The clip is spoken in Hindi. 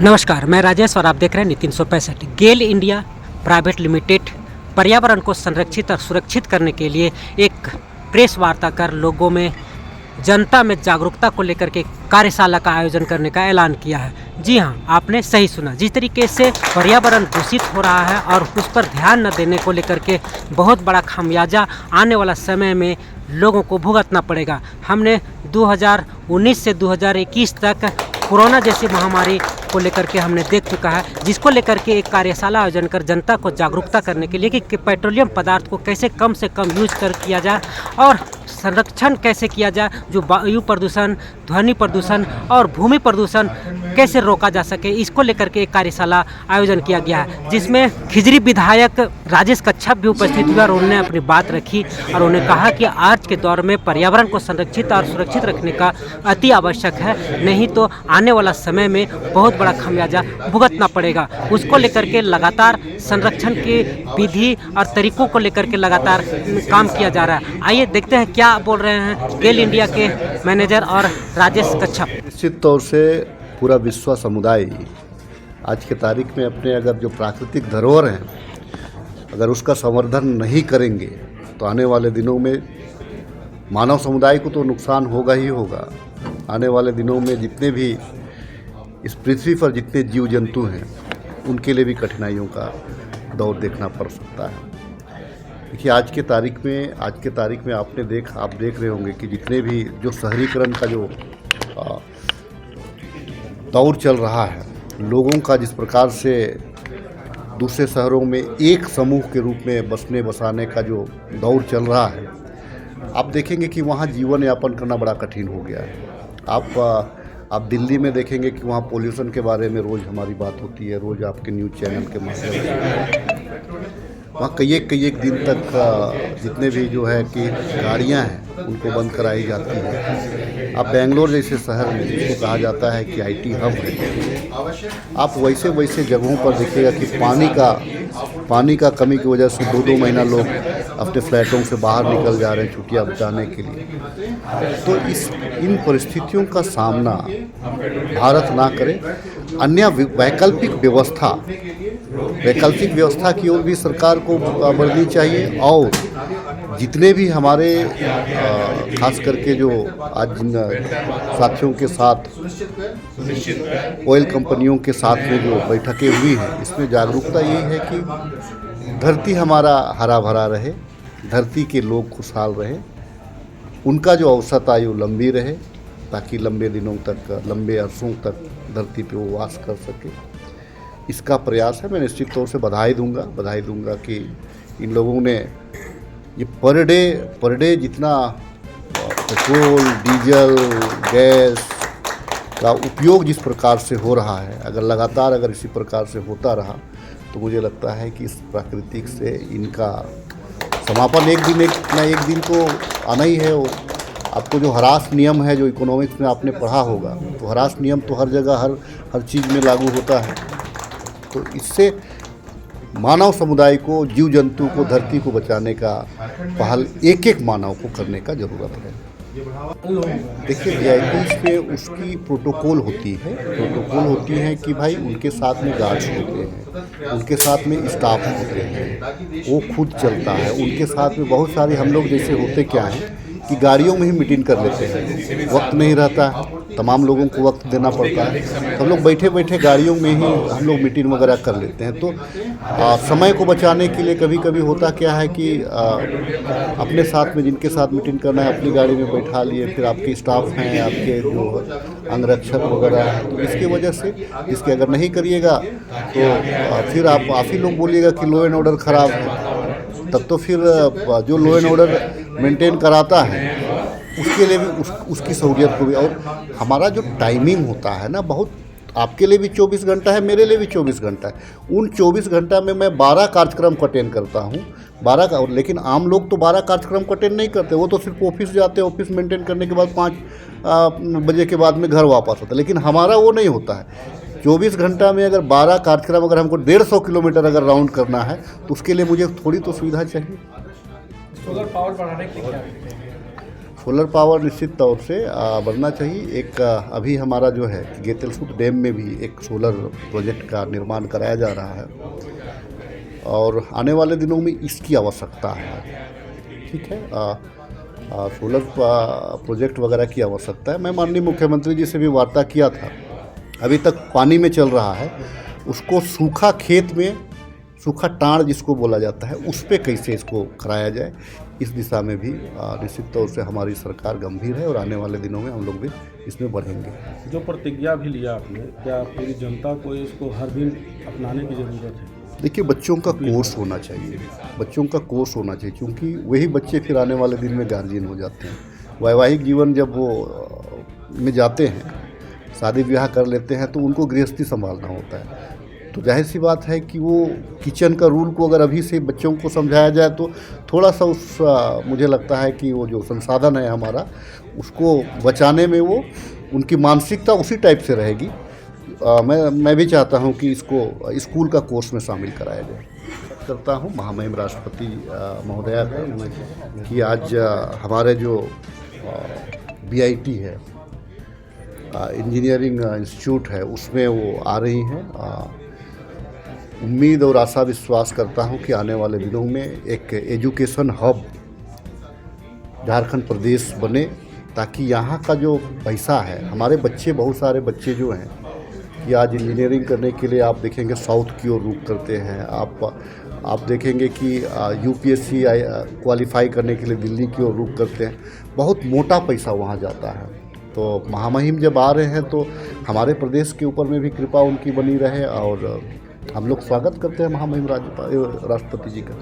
नमस्कार, मैं राजेश और आप देख रहे हैं नीति 365। गेल इंडिया प्राइवेट लिमिटेड पर्यावरण को संरक्षित और सुरक्षित करने के लिए एक प्रेस वार्ता कर लोगों में, जनता में जागरूकता को लेकर के कार्यशाला का आयोजन करने का ऐलान किया है। जी हाँ, आपने सही सुना। जिस तरीके से पर्यावरण दूषित हो रहा है और उस पर ध्यान न देने को लेकर के बहुत बड़ा खामियाजा आने वाला समय में लोगों को भुगतना पड़ेगा। हमने 2019 से 2021 तक कोरोना जैसी महामारी को लेकर के हमने देख चुका है, जिसको लेकर के एक कार्यशाला आयोजन कर जनता को जागरूकता करने के लिए कि पेट्रोलियम पदार्थ को कैसे कम से कम यूज किया जाए और संरक्षण कैसे किया जाए, जो वायु प्रदूषण, ध्वनि प्रदूषण और भूमि प्रदूषण कैसे रोका जा सके, इसको लेकर के एक कार्यशाला आयोजन किया गया है, जिसमें खिजरी विधायक राजेश कच्छप भी उपस्थित हुए और उन्होंने अपनी बात रखी और उन्होंने कहा कि आज के दौर में पर्यावरण को संरक्षित और सुरक्षित रखने का अति आवश्यक है, नहीं तो आने वाला समय में बहुत बड़ा खामियाजा भुगतना पड़ेगा। उसको लेकर के लगातार संरक्षण की विधि और तरीकों को लेकर के लगातार काम किया जा रहा है। आइए देखते हैं क्या बोल रहे हैं गेल इंडिया के मैनेजर और राजेश कच्छप। निश्चित तौर से पूरा विश्व समुदाय आज के तारीख में अपने अगर जो प्राकृतिक धरोहर हैं, अगर उसका संवर्धन नहीं करेंगे तो आने वाले दिनों में मानव समुदाय को तो नुकसान होगा ही होगा। आने वाले दिनों में जितने भी इस पृथ्वी पर जितने जीव जंतु हैं, उनके लिए भी कठिनाइयों का दौर देखना पड़ सकता है। देखिए, आज के तारीख में आप देख रहे होंगे कि जितने भी जो शहरीकरण का जो दौर चल रहा है, लोगों का जिस प्रकार से दूसरे शहरों में एक समूह के रूप में बसने बसाने का जो दौर चल रहा है, आप देखेंगे कि वहाँ जीवन यापन करना बड़ा कठिन हो गया है। आप दिल्ली में देखेंगे कि वहाँ पोल्यूशन के बारे में रोज़ हमारी बात होती है, रोज़ आपके न्यूज़ चैनल के माध्यम से वहाँ कई एक दिन तक जितने भी जो है कि गाड़ियाँ हैं उनको बंद कराई जाती है। आप बेंगलोर जैसे शहर में, जिसको कहा जाता है कि IT हब है, आप वैसे जगहों पर देखिएगा कि पानी का कमी की वजह से 2-2 महीना लोग अपने फ्लैटों से बाहर निकल जा रहे हैं छुट्टियां बिताने के लिए। तो इन परिस्थितियों का सामना भारत ना करे, अन्य वैकल्पिक व्यवस्था की ओर भी सरकार को बढ़नी चाहिए। और जितने भी हमारे खास करके जो आज जिन साथियों के साथ ऑयल कंपनियों के साथ में जो बैठकें हुई हैं, इसमें जागरूकता यही है कि धरती हमारा हरा भरा रहे, धरती के लोग खुशहाल रहे, उनका जो औसत आयु लंबी रहे, ताकि लंबे दिनों तक, लंबे अरसों तक धरती पे वो वास कर सके। इसका प्रयास है। मैं निश्चित तौर से बधाई दूंगा कि इन लोगों ने ये पर डे जितना पेट्रोल, डीजल, गैस का उपयोग जिस प्रकार से हो रहा है, अगर इसी प्रकार से होता रहा तो मुझे लगता है कि इस प्राकृतिक से इनका समापन एक दिन तो आना ही है। आपको जो हरास नियम है, जो इकोनॉमिक्स में आपने पढ़ा होगा, तो हरास नियम तो हर जगह हर चीज़ में लागू होता है। तो इससे मानव समुदाय को, जीव जंतु को, धरती को बचाने का पहल एक मानव को करने का ज़रूरत है। देखिए, VIPs पे उसकी प्रोटोकॉल होती है कि भाई उनके साथ में गार्ड्स होते हैं, उनके साथ में स्टाफ होते हैं, वो खुद चलता है। उनके साथ में बहुत सारे हम लोग जैसे होते क्या हैं कि गाड़ियों में ही मीटिंग कर लेते हैं, वक्त नहीं रहता है, तमाम लोगों को वक्त देना पड़ता है, हम लोग बैठे गाड़ियों में ही हम लोग मीटिंग वगैरह कर लेते हैं। तो समय को बचाने के लिए कभी होता क्या है कि अपने साथ में जिनके साथ मीटिंग करना है अपनी गाड़ी में बैठा लिए, फिर आपके स्टाफ हैं, आपके जो अंगरक्षक वगैरह हैं, तो इसकी वजह से इसके अगर नहीं करिएगा तो फिर आप ही लोग बोलिएगा कि लॉ एंड ऑर्डर ख़राब है। तब तो फिर जो लॉ एंड ऑर्डर मेंटेन कराता है उसके लिए भी उसकी सहूलियत को भी। और हमारा जो टाइमिंग होता है ना, बहुत आपके लिए भी 24 घंटा है, मेरे लिए भी 24 घंटा है। उन 24 घंटा में मैं 12 कार्यक्रम को अटेंड करता हूँ, लेकिन आम लोग तो 12 कार्यक्रम को अटेंड नहीं करते। वो तो सिर्फ ऑफिस जाते हैं, ऑफिस मेंटेन करने के बाद 5 बजे के बाद में घर वापस होता है। लेकिन हमारा वो नहीं होता है। 24 घंटा में अगर 12 कार्यक्रम, अगर हमको 150 किलोमीटर अगर राउंड करना है, तो उसके लिए मुझे थोड़ी तो सुविधा चाहिए। सोलर पावर बढ़ाने के लिए क्या? सोलर पावर निश्चित तौर से बढ़ना चाहिए। एक अभी हमारा जो है गेतलसूट डैम में भी एक सोलर प्रोजेक्ट का निर्माण कराया जा रहा है और आने वाले दिनों में इसकी आवश्यकता है। ठीक है, सोलर प्रोजेक्ट वगैरह की आवश्यकता है। मैं माननीय मुख्यमंत्री जी से भी वार्ता किया था, अभी तक पानी में चल रहा है, उसको सूखा खेत में, सूखा टाँड़ जिसको बोला जाता है, उस पे कैसे इसको कराया जाए, इस दिशा में भी निश्चित तौर से हमारी सरकार गंभीर है और आने वाले दिनों में हम लोग भी इसमें बढ़ेंगे। जो प्रतिज्ञा भी लिया आपने, क्या पूरी जनता को इसको हर दिन अपनाने की ज़रूरत है? देखिए, बच्चों का कोर्स होना चाहिए, बच्चों का कोर्स होना चाहिए, क्योंकि वही बच्चे फिर आने वाले दिन में गार्जियन हो जाते हैं। वैवाहिक जीवन जब वो में जाते हैं, शादी ब्याह कर लेते हैं, तो उनको गृहस्थी संभालना होता है। तो जाहिर सी बात है कि वो किचन का रूल को अगर अभी से बच्चों को समझाया जाए तो थोड़ा सा मुझे लगता है कि वो जो संसाधन है हमारा, उसको बचाने में वो उनकी मानसिकता उसी टाइप से रहेगी। मैं भी चाहता हूं कि इसको स्कूल का कोर्स में शामिल कराया जाए। करता हूं महामहिम राष्ट्रपति महोदया कि आज हमारे जो BIT है, इंजीनियरिंग इंस्टीट्यूट है, उसमें वो आ रही हैं। उम्मीद और आशा विश्वास करता हूं कि आने वाले दिनों में एक एजुकेशन हब झारखंड प्रदेश बने, ताकि यहाँ का जो पैसा है, हमारे बच्चे, बहुत सारे बच्चे जो हैं कि आज इंजीनियरिंग करने के लिए आप देखेंगे साउथ की ओर रुख करते हैं। आप देखेंगे कि UPSC क्वालिफाई करने के लिए दिल्ली की ओर रुख करते हैं। बहुत मोटा पैसा वहाँ जाता है। तो महामहिम जब आ रहे हैं तो हमारे प्रदेश के ऊपर में भी कृपा उनकी बनी रहे और हम लोग स्वागत करते हैं महामहिम राष्ट्रपति जी का।